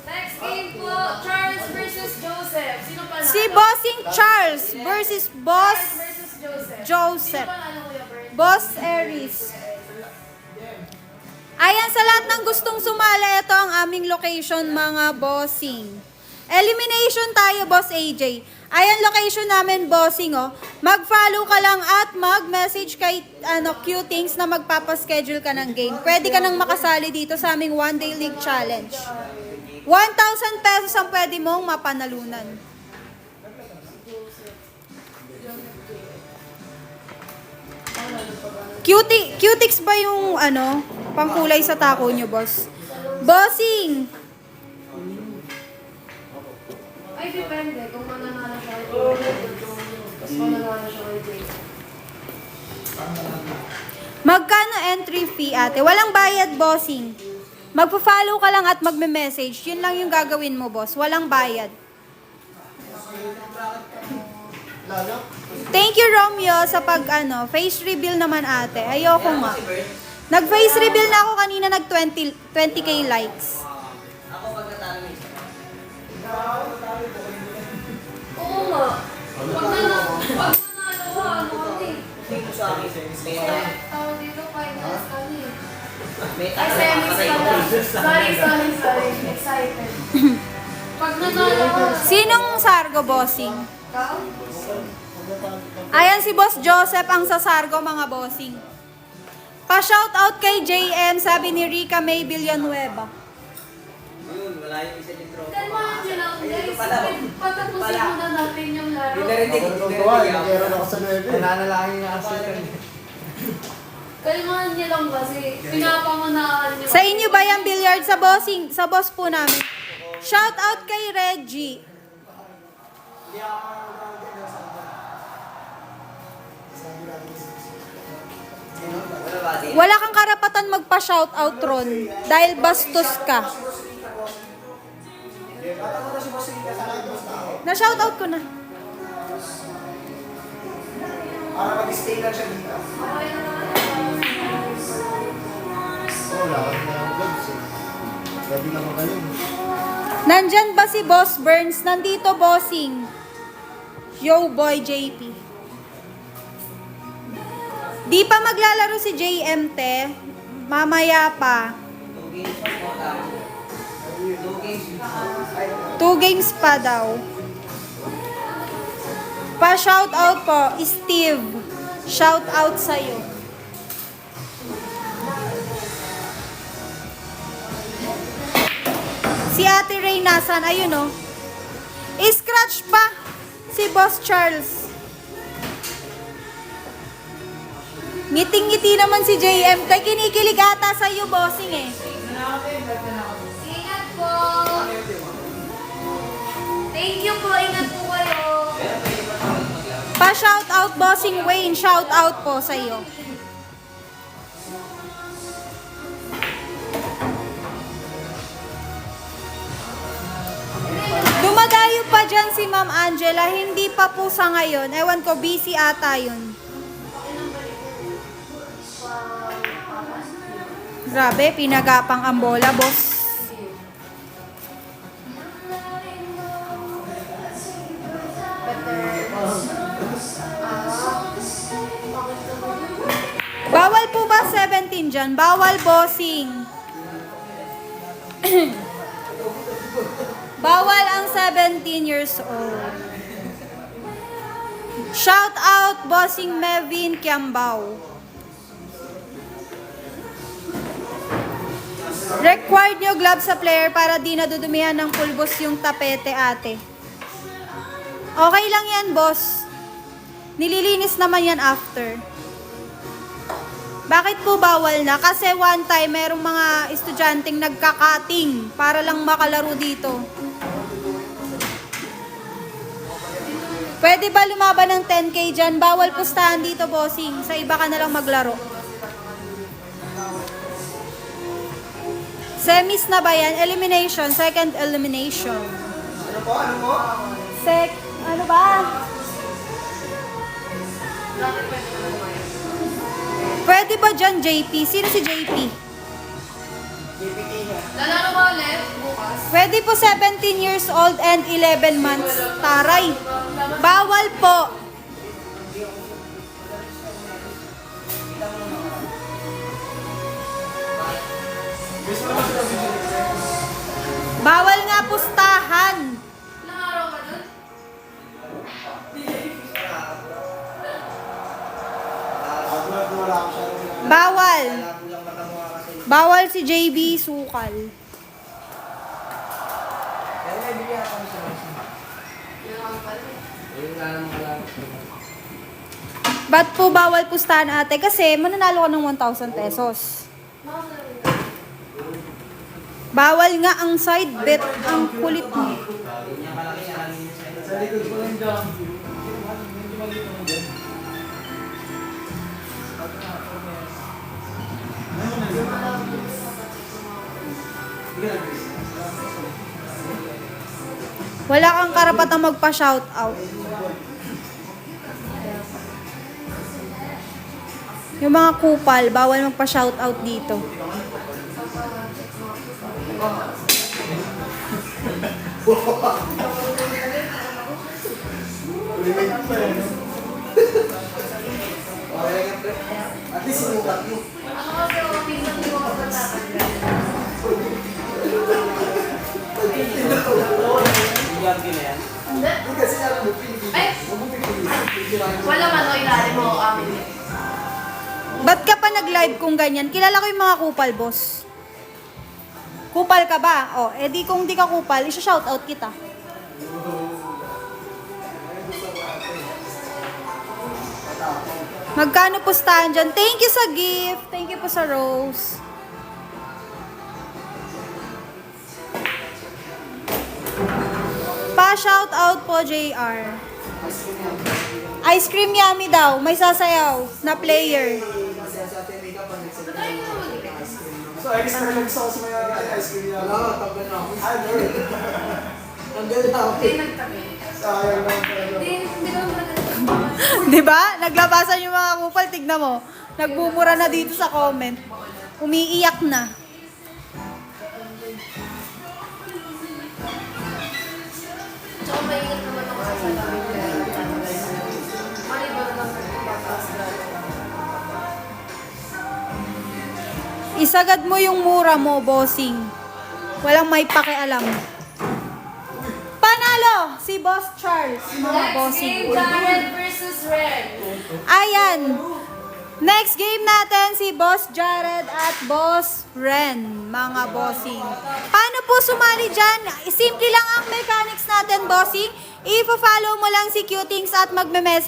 Next game po, Charles versus Joseph. Sino pa Si Bossing Charles versus Boss versus Joseph. Joseph. Sino pa kuya Bert? Boss Aries. Ayan, sa lahat ng gustong sumali, ito ang aming location, mga bossing. Elimination tayo, Boss AJ. Ayan, location namin, bossing, oh. Mag-follow ka lang at mag-message kay Qtings na magpapaschedule ka ng game. Pwede ka nang makasali dito sa aming One Day League Challenge. 1,000 pesos ang pwede mong mapanalunan. Qtix ba yung pangkulay sa tako nyo, boss? Bossing! Ay, depende. Kung mananalo siya kay Joseph, tapos mananalo siya kay Jay. Magkano entry fee, ate? Walang bayad, bossing. Magpa-follow ka lang at magme-message. Yun lang yung gagawin mo, boss. Walang bayad. Thank you, Romeo, sa face reveal naman, ate. Ayoko nga. Nag-face reveal na ako kanina, 20k likes. Oo nga. Pag nanalo ka, kami. Tawag dito, finals kami. Ay, semis pala. Sorry. Excited. Pag nanalo ka. Sinong Sargo, bossing? Ikaw? Ayan si Boss Joseph ang sasargo, mga bossing. Pa-shoutout kay JM, sabi ni Rica May Villanueva. Kalmahan nyo lang, guys. Patapusin muna natin yung laro. Nagkaroon ako sa 9. Nananalangin nga kasi kami. Kalmahan nyo lang kasi. Pinapangunahan nyo. Sa inyo ba yung billiard sa bossing? Sa boss po namin. Shoutout kay Reggie. Wala kang karapatan magpa-shoutout, Ron. Dahil bastos ka. Na-shoutout ko na. Para mag-stay lang siya dito. Wala ka na ang vlogs eh. Pwede naman kayo. Nandyan ba si Boss Burns? Nandito, bossing. Yo, boy, JP. Di pa maglalaro si JM, te. Mamaya pa. 2 games pa daw. Pa-shoutout po, Steve. Shoutout sa'yo. Si Ate Ray nasan? Ayun, oh. I-scratch pa si Boss Charles. Ngiting-ngiti naman si JM. Tay, kinikilig ata sa'yo, bossing eh. Ingat po. Thank you po. Ingat po kayo. Pa-shoutout, bossing Wayne. Shoutout po sa'yo. Dumadayo pa dyan si Ma'am Angela. Hindi pa po sa ngayon. Ewan ko, busy ata yun. Grabe, pinagapang ang bola, boss. Bawal po ba 17 dyan? Bawal, bossing. Bawal ang 17 years old. Shout out, bossing Mevin Kiambao. Required nyo gloves sa player para di nadudumihan ng pulbos yung tapete, ate. Okay lang yan, boss. Nililinis naman yan after. Bakit po bawal na? Kasi one time, merong mga estudyanteng nagkakating para lang makalaro dito. Pwede ba lumaban ng 10K dyan? Bawal pustahan dito, bossing. Sa iba ka na lang maglaro. Semis na ba yan? Elimination. Second elimination. Ano po? Ano ba? Pwede ba dyan, JP? Sino si JP? JPT niya. Lalaro ka Pwede po 17 years old and 11 months. Taray. Bawal po. Bawal nga pustahan. Ilang araw ka dun? Wala ko siya. Bawal. Malabo lang mata mo kasi. Bawal si JB Sukal. Kaya may bigyan ako sa mga. Ilang araw pa rin. Ayun nga naman lang. Ba't po bawal pustahan ate? Kasi mananalo ka ng 1,000 pesos. Bawal nga ang side bet. Ang kulit mo. Ganyan kalaki siya kanina sa Sa likod ko lang dyan. Wala kang karapatang magpa-shout out. Yung mga kupal, bawal magpa-shout out dito. Remake pa yan. Okay lang yan, pre. At least sinukat mo. Ako kasi ako minsan hindi ko matatanda. Bigyan ka na yan. Hindi. Kasi alam mo, pinipili. Ay! Wala man o ilalim mo amin eh. Ba't ka pa nag-live kung ganyan? Kilala ko yung mga kupal, boss. Kupal ka ba? O, edi kung di ka kupal, isa-shout out kita. Magkano pustahan dyan? Thank you sa gift. Thank you po sa rose. Pa-shout out po, JR. Ice cream yummy daw. May sasayaw na player. Kasi sa atin, makeup ang nagsabi. Try mo naman ikaw. So, extra lang sa kasi may ice cream yan. Wala, tagal na ako. Ay, Lord. Tagal na ako. Hindi nagtabi. Sayang lang talaga. Hindi naman pala nagtabi. Di ba? Naglabasan yung mga kupal. Tignan mo. Nagbumura na dito sa comment. Umiiyak na. Tsaka maingat naman ako sa salamin. Mali ba naman pataas na? Isagad mo yung mura mo, bossing. Walang may pakialam. Panalo si Boss Charles, mga Next bossing. game, Jared versus Red. Ayan. Next game natin si Boss Jared at Boss Ren, mga bossing. Paano po sumali dyan? Simple lang ang mechanics natin, bossing. I-follow mo lang si Cutings at magme-message